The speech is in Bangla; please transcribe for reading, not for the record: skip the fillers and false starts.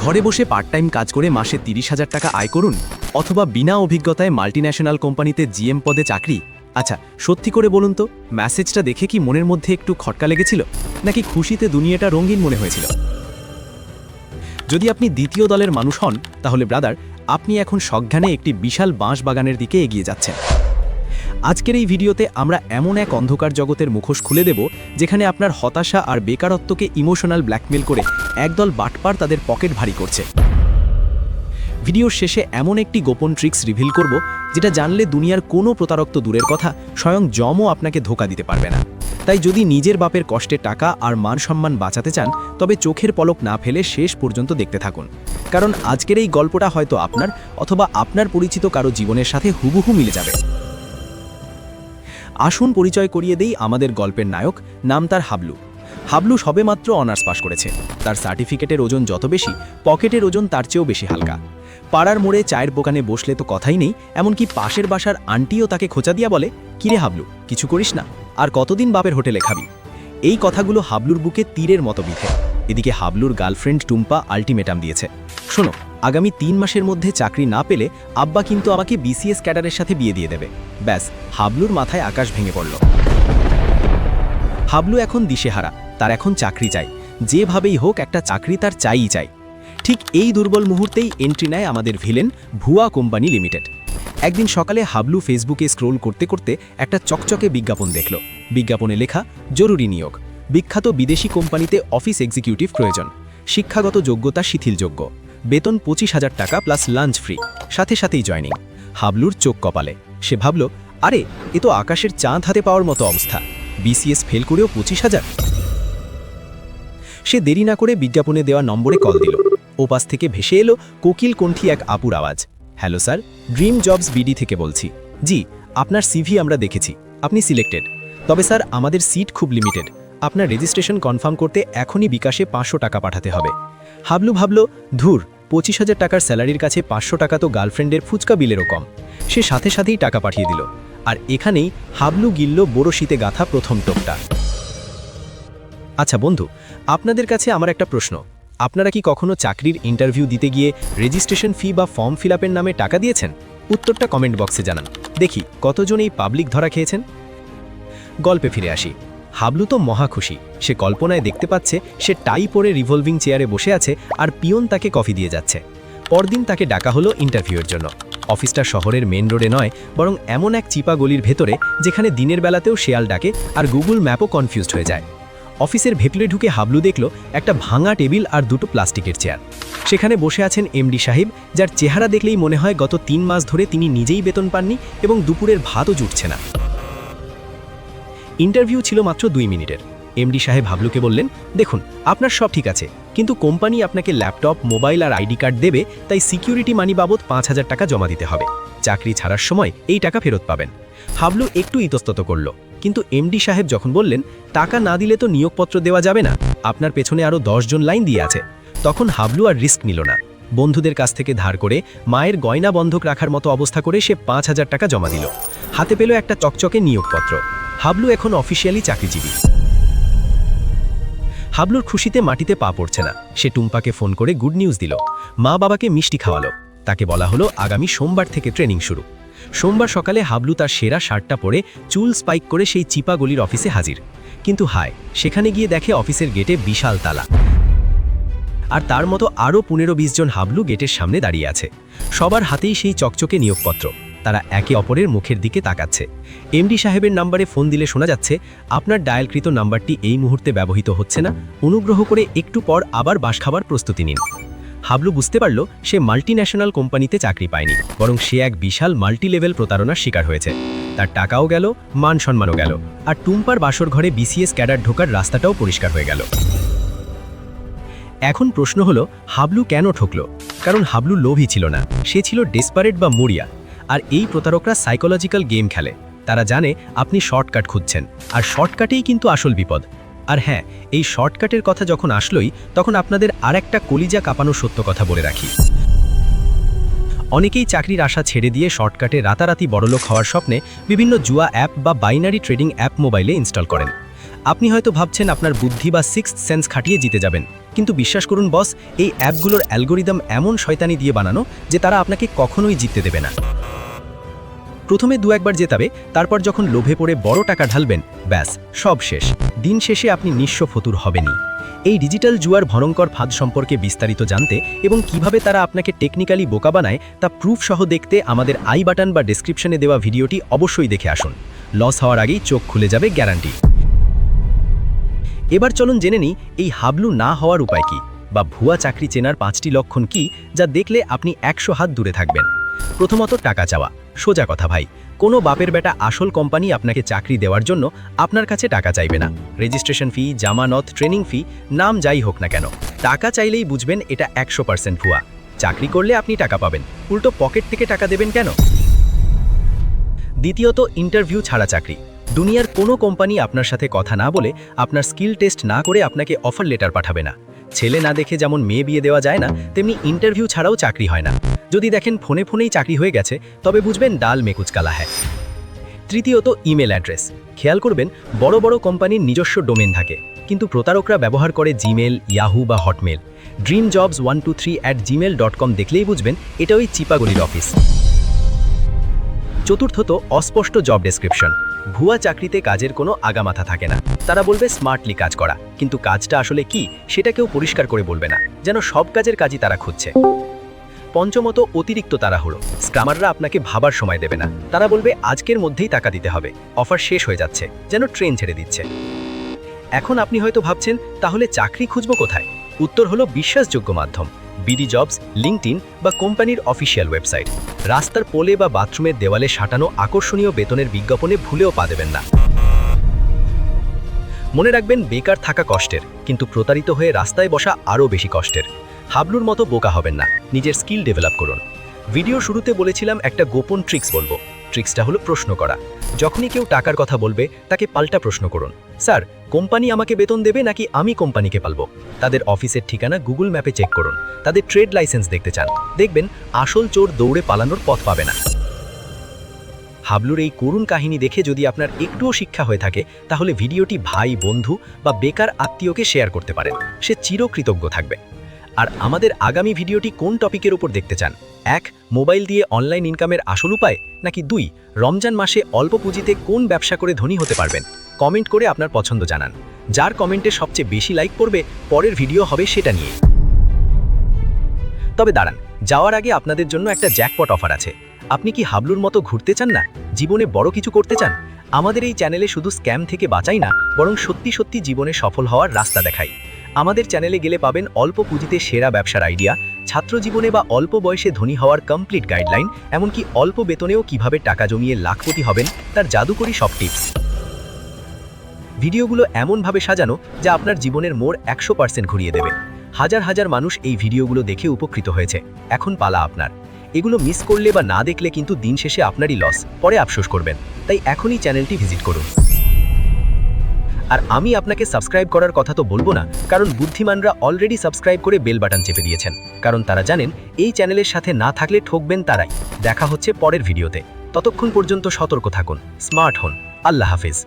ঘরে বসে পার্ট টাইম কাজ করে মাসে ৩০,০০০ টাকা আয় করুন, অথবা বিনা অভিজ্ঞতায় মাল্টিন্যাশনাল কোম্পানিতে জিএম পদে চাকরি। আচ্ছা, সত্যি করে বলুন তো, মেসেজটা দেখে কি মনের মধ্যে একটু খটকা লেগেছিল, নাকি খুশিতে দুনিয়াটা রঙিন মনে হয়েছিল? যদি আপনি দ্বিতীয় দলের মানুষ হন, তাহলে ব্রাদার, আপনি এখন সজ্ঞানে একটি বিশাল বাঁশ বাগানের দিকে এগিয়ে যাচ্ছেন। আজকের এই ভিডিওতে আমরা এমন এক অন্ধকার জগতের মুখোশ খুলে দেব, যেখানে আপনার হতাশা আর বেকারত্বকে ইমোশনাল ব্ল্যাকমেল করে একদল বাটপার তাদের পকেট ভারী করছে। ভিডিওর শেষে এমন একটি গোপন ট্রিক্স রিভিল করব, যেটা জানলে দুনিয়ার কোনো প্রতারক তো দূরের কথা, স্বয়ং যমও আপনাকে ধোঁকা দিতে পারবে না। তাই যদি নিজের বাপের কষ্টে টাকা আর মান সম্মান বাঁচাতে চান, তবে চোখের পলক না ফেলে শেষ পর্যন্ত দেখতে থাকুন, কারণ আজকের এই গল্পটা হয়তো আপনার অথবা আপনার পরিচিত কারো জীবনের সাথে হুবহু মিলে যাবে। আসুন পরিচয় করিয়ে দেই আমাদের গল্পের নায়ক। নাম তার হাবলু। হাবলু সবেমাত্র অনার্স পাশ করেছে। তার সার্টিফিকেটের ওজন যত বেশি, পকেটের ওজন তার চেয়েও বেশি হালকা। পাড়ার মোড়ে চায়ের দোকানে বসলে তো কথাই নেই, এমনকি পাশের বাসার আন্টিও তাকে খোঁচা দিয়া বলে, কিরে হাবলু, কিছু করিস না? আর কতদিন বাপের হোটেলে খাবি? এই কথাগুলো হাবলুর বুকে তীরের মতো বিঁধে। এদিকে হাবলুর গার্লফ্রেন্ড টুম্পা আলটিমেটাম দিয়েছে, শোনো, আগামী ৩ মাসের মধ্যে চাকরি না পেলে আব্বা কিন্তু আমাকে বিসিএস ক্যাডারের সাথে বিয়ে দিয়ে দেবে। ব্যাস, হাবলুর মাথায় আকাশ ভেঙে পড়ল। হাবলু এখন দিশেহারা, তার এখন চাকরি চাই, যেভাবেই হোক একটা চাকরি তার চাইই চাই। ঠিক এই দুর্বল মুহূর্তেই এন্ট্রি নেয় আমাদের ভিলেন ভুয়া কোম্পানি লিমিটেড। একদিন সকালে হাবলু ফেসবুকে স্ক্রোল করতে করতে একটা চকচকে বিজ্ঞাপন দেখল। বিজ্ঞাপনে লেখা, জরুরি নিয়োগ, বিখ্যাত বিদেশি কোম্পানিতে অফিস এক্সিকিউটিভ প্রয়োজন, শিক্ষাগত যোগ্যতা শিথিলযোগ্য, বেতন ২৫,০০০ টাকা প্লাস লাঞ্চ ফ্রি, সাথে সাথেই জয়নিং। হাবলুর চোখ কপালে। সে ভাবল, আরে, এ তো আকাশের চাঁদ হাতে পাওয়ার মতো অবস্থা। বিসিএস ফেল করেও ২৫,০০০। সে দেরি না করে বিজ্ঞাপনে দেওয়া নম্বরে কল দিল। ওপাশ থেকে ভেসে এলো কোকিল কণ্ঠী এক আপুর আওয়াজ। Hello sir, dream jobs BD থেকে বলছি। জি, আপনার সিভি আমরা দেখেছি, আপনি সিলেক্টেড। তবে স্যার, আমাদের সিট খুব লিমিটেড। আপনার রেজিস্ট্রেশন কনফার্ম করতে এখনই বিকাশে ৫০০ টাকা পাঠাতে হবে। হাবলু ভাবল, ধুর, ২৫,০০০ টাকার স্যালারির কাছে ৫০০ টাকা তো গার্লফ্রেন্ডের ফুচকা বিলেরও কম। সে সাথে সাথেই টাকা পাঠিয়ে দিল। আর এখানেই হাবলু গিলল বড় শীতে গাঁথা প্রথম টোপটা। আচ্ছা বন্ধু, আপনাদের কাছে আমার একটা প্রশ্ন, আপনারা কি কখনো চাকরির ইন্টারভিউ দিতে গিয়ে রেজিস্ট্রেশন ফি বা ফর্ম ফিল আপের নামে টাকা দিয়েছেন? উত্তরটা কমেন্ট বক্সে জানান, দেখি কতজন এই পাবলিক ধরা খেয়েছেন। গল্পে ফিরে আসি। হাবলু তো মহা খুশি। সে কল্পনায় দেখতে পাচ্ছে সে টাই পরে রিভলভিং চেয়ারে বসে আছে আর পিয়ন তাকে কফি দিয়ে যাচ্ছে। পরদিন তাকে ডাকা হলো ইন্টারভিউয়ের জন্য। অফিসটা শহরের মেন রোডে নয়, বরং এমন এক চিপা গলির ভেতরে, যেখানে দিনের বেলাতেও শেয়াল ডাকে আর গুগল ম্যাপও কনফিউজড হয়ে যায়। অফিসের ভেতরে ঢুকে হাবলু দেখল একটা ভাঙা টেবিল আর দুটো প্লাস্টিকের চেয়ার। সেখানে বসে আছেন এমডি সাহেব, যার চেহারা দেখলেই মনে হয় গত ৩ মাস ধরে তিনি নিজেই বেতন পাননি এবং দুপুরের ভাতও জুটছে না। ইন্টারভিউ ছিল মাত্র ২ মিনিটের। এমডি সাহেব হাবলুকে বললেন, দেখুন, আপনার সব ঠিক আছে, কিন্তু কোম্পানি আপনাকে ল্যাপটপ, মোবাইল আর আইডি কার্ড দেবে, তাই সিকিউরিটি মানি বাবদ ৫,০০০ টাকা জমা দিতে হবে। চাকরি ছাড়ার সময় এই টাকা ফেরত পাবেন। হাবলু একটু ইতস্তত করল, কিন্তু এমডি সাহেব যখন বললেন, টাকা না দিলে তো নিয়োগপত্র দেওয়া যাবে না, আপনার পেছনে আরও ১০ জন লাইন দিয়ে আছে, তখন হাবলু আর রিস্ক নিল না। বন্ধুদের কাছ থেকে ধার করে, মায়ের গয়না বন্ধক রাখার মতো অবস্থা করে সে ৫,০০০ টাকা জমা দিল। হাতে পেল একটা চকচকে নিয়োগপত্র। হাবলু এখন অফিসিয়ালি চাকরিজীবী। হাবলুর খুশিতে মাটিতে পা পড়ছে না। সে টুম্পাকে ফোন করে গুড নিউজ দিল। মা বাবাকে মিষ্টি খাওয়ালো। তাকে বলা হলো আগামী সোমবার থেকে ট্রেনিং শুরু। সোমবার সকালে হাবলু তার সেরা শার্টটা পরে, চুল স্পাইক করে সেই চিপা গলির অফিসে হাজির। কিন্তু হায়, সেখানে গিয়ে দেখে অফিসের গেটে বিশাল তালা। আর তার মতো আরও ১৫-২০ জন হাবলু গেটের সামনে দাঁড়িয়ে আছে। সবার হাতেই সেই চকচকে নিয়োগপত্র। তারা একে অপরের মুখের দিকে তাকাচ্ছে। এমডি সাহেবের নাম্বারে ফোন দিলে শোনা যাচ্ছে, আপনার ডায়ালকৃত নাম্বারটি এই মুহূর্তে ব্যবহৃত হচ্ছে না, অনুগ্রহ করে একটু পর আবার বাস খাবার প্রস্তুতি নিন। হাবলু বুঝতে পারল সে মাল্টিন্যাশনাল কোম্পানিতে চাকরি পায়নি, বরং সে এক বিশাল মাল্টি লেভেল প্রতারণার শিকার হয়েছে। তার টাকাও গেল, মান সম্মানও গেল, আর টুম্পার বাসর ঘরে বিসিএস ক্যাডার ঢোকার রাস্তাটাও পরিষ্কার হয়ে গেল। এখন প্রশ্ন হলো, হাবলু কেন ঠকল? কারণ হাবলু লোভী ছিল না, সে ছিল ডেসপারেট বা মরিয়া। আর এই প্রতারকরা সাইকোলজিক্যাল গেম খেলে। তারা জানে আপনি শর্টকাট খুঁজছেন, আর শর্টকাটেই কিন্তু আসল বিপদ। আর হ্যাঁ, এই শর্টকাটের কথা যখন আসলোই, তখন আপনাদের আর একটা কলিজা কাঁপানো সত্য কথা বলে রাখি। অনেকেই চাকরির আশা ছেড়ে দিয়ে শর্টকাটে রাতারাতি বড়লোক হওয়ার স্বপ্নে বিভিন্ন জুয়া অ্যাপ বা বাইনারি ট্রেডিং অ্যাপ মোবাইলে ইনস্টল করেন। আপনি হয়তো ভাবছেন আপনার বুদ্ধি বা সিক্সথ সেন্স খাটিয়ে জিতে যাবেন, কিন্তু বিশ্বাস করুন বস, এই অ্যাপগুলোর অ্যালগোরিদম এমন শয়তানি দিয়ে বানানো যে তারা আপনাকে কখনোই জিততে দেবে না। প্রথমে দু একবার জেতাবে, তারপর যখন লোভে পড়ে বড় টাকা ঢালবেন, ব্যাস সব শেষ। দিন শেষে আপনি নিঃস্ব ফতুর হবেনই। এই ডিজিটাল জুয়ার ভয়ঙ্কর ফাঁদ সম্পর্কে বিস্তারিত জানতে এবং কিভাবে তারা আপনাকে টেকনিক্যালি বোকা বানায় তা প্রুফ সহ দেখতে আমাদের আই বাটন বা ডেসক্রিপশনে দেওয়া ভিডিওটি অবশ্যই দেখে আসুন। লস হওয়ার আগেই চোখ খুলে যাবে, গ্যারান্টি। এবার চলুন জেনে নিই এই হাবলু না হওয়ার উপায় কি, বা ভুয়া চাকরি চেনার 5টি লক্ষণ কি যা দেখলে আপনি 100 হাত দূরে থাকবেন। প্রথমত, টাকা চাওয়া। সোজা কথা ভাই, কোনো বাপের বেটা আসল কোম্পানি আপনাকে চাকরি দেওয়ার জন্য আপনার কাছে টাকা চাইবে না। রেজিস্ট্রেশন ফি, জামানত, ট্রেনিং ফি, নাম যাই হোক না কেন, টাকা চাইলেই বুঝবেন এটা 100% ভুয়া। চাকরি করলে আপনি টাকা পাবেন, উল্টো পকেট থেকে টাকা দেবেন কেন? দ্বিতীয়ত, ইন্টারভিউ ছাড়া চাকরি। দুনিয়ার কোনো কোম্পানি আপনার সাথে কথা না বলে, আপনার স্কিল টেস্ট না করে আপনাকে অফার লেটার পাঠাবে না। ছেলে না দেখে যেমন মেয়ে বিয়ে দেওয়া যায় না, তেমনি ইন্টারভিউ ছাড়াও চাকরি হয় না। যদি দেখেন ফোনেই চাকরি হয়ে গেছে, তবে বুঝবেন ডাল মে কুছ কালা হ্যায়। তৃতীয়ত, ইমেল অ্যাড্রেস। খেয়াল করবেন, বড় বড় কোম্পানির নিজস্ব ডোমেন থাকে, কিন্তু প্রতারকরা ব্যবহার করে জিমেল, ইয়াহু বা হটমেল। dreamjobs123@gmail.com দেখলেই বুঝবেন এটা ওই চিপাগলির অফিস। চতুর্থত, অস্পষ্ট জব ডেসক্রিপশন। ভুয়া চাকরিতে কাজের কোনো আগামাথা থাকে না। তারা বলবে স্মার্টলি কাজ করা, কিন্তু কাজটা আসলে কি সেটা কেউ পরিষ্কার করে বলবে না, যেন সব কাজের কাজই তারা খুঁজছে। পঞ্চমত, অতিরিক্ত তাড়াহুড়ো। স্ক্যামাররা আপনাকে ভাবার সময় দেবে না। তারা বলবে আজকের মধ্যেই টাকা দিতে হবে, অফার শেষ হয়ে যাচ্ছে, যেন ট্রেন ছেড়ে দিচ্ছে। এখন আপনি হয়তো ভাবছেন, তাহলে চাকরি খুঁজব কোথায়? উত্তর হলো বিশ্বাসযোগ্য মাধ্যম। বিডি জবস, লিঙ্কডইন বা কোম্পানির অফিসিয়াল ওয়েবসাইট। রাস্তার পোলে বা বাথরুমের দেওয়ালে সাঁটানো আকর্ষণীয় বেতনের বিজ্ঞাপনে ভুলেও পা দেবেন না। মনে রাখবেন, বেকার থাকা কষ্টের, কিন্তু প্রতারিত হয়ে রাস্তায় বসা আরও বেশি কষ্টের। হাবলুর মতো বোকা হবেন না, নিজের স্কিল ডেভেলপ করুন। ভিডিও শুরুতে বলেছিলাম একটা গোপন ট্রিক্স বলবো। ট্রিক্সটা হলো প্রশ্ন করা। যখনই কেউ টাকার কথা বলবে, তাকে পাল্টা প্রশ্ন করুন, স্যার, কোম্পানি আমাকে বেতন দেবে নাকি আমি কোম্পানিকে পালবো? তাদের অফিসের ঠিকানা গুগল ম্যাপে চেক করুন। তাদের ট্রেড লাইসেন্স দেখতে চান, দেখবেন আসল চোর দৌড়ে পালানোর পথ পাবে না। হাবলুর এই করুণ কাহিনী দেখে যদি আপনার একটুও শিক্ষা হয়ে থাকে, তাহলে ভিডিওটি ভাই, বন্ধু বা বেকার আত্মীয়কে শেয়ার করতে পারেন। সে চিরকৃতজ্ঞ থাকবে। আর আমাদের আগামী ভিডিওটি কোন টপিকের উপর দেখতে চান? 1. মোবাইল দিয়ে অনলাইন ইনকামের আসল উপায়, নাকি 2. রমজান মাসে অল্প পুঁজিতে কোন ব্যবসা করে ধনী হতে পারবেন? কমেন্ট করে আপনার পছন্দ জানান। যার কমেন্টে সবচেয়ে বেশি লাইক পড়বে, পরের ভিডিও হবে সেটা নিয়ে। তবে দাঁড়ান, যাওয়ার আগে আপনাদের জন্য একটা জ্যাকপট অফার আছে। আপনি কি হাবলুর মতো ঘুরতে চান না? জীবনে বড় কিছু করতে চান? আমাদের এই চ্যানেলে শুধু স্ক্যাম থেকে বাঁচাই না, বরং সত্যি সত্যি জীবনে সফল হওয়ার রাস্তা দেখাই। আমাদের চ্যানেলে গেলে পাবেন অল্প পুঁজিতে সেরা ব্যবসার আইডিয়া, ছাত্র জীবনে বা অল্প বয়সে ধনী হওয়ার কমপ্লিট গাইডলাইন, এমনকি অল্প বেতনেও কিভাবে টাকা জমিয়ে লাখপতি হবেন তার জাদুকরি সব টিপস। ভিডিওগুলো এমনভাবে সাজানো যা আপনার জীবনের মোড় 100% ঘুরিয়ে দেবে। হাজার হাজার মানুষ এই ভিডিওগুলো দেখে উপকৃত হয়েছে, এখন পালা আপনার। এগুলো মিস করলে বা না দেখলে কিন্তু দিন শেষে আপনারই লস, পরে আফসোস করবেন। তাই এখনই চ্যানেলটি ভিজিট করুন। আর আমি আপনাকে সাবস্ক্রাইব করার কথা তো বলবো না, কারণ বুদ্ধিমানরা অলরেডি সাবস্ক্রাইব করে বেল বাটন চেপে দিয়েছেন, কারণ তারা জানেন এই চ্যানেলের সাথে না থাকলে ঠকবেন তারাই। দেখা হচ্ছে পরের ভিডিওতে। ততক্ষণ পর্যন্ত সতর্ক থাকুন, স্মার্ট হন। আল্লাহ হাফেজ।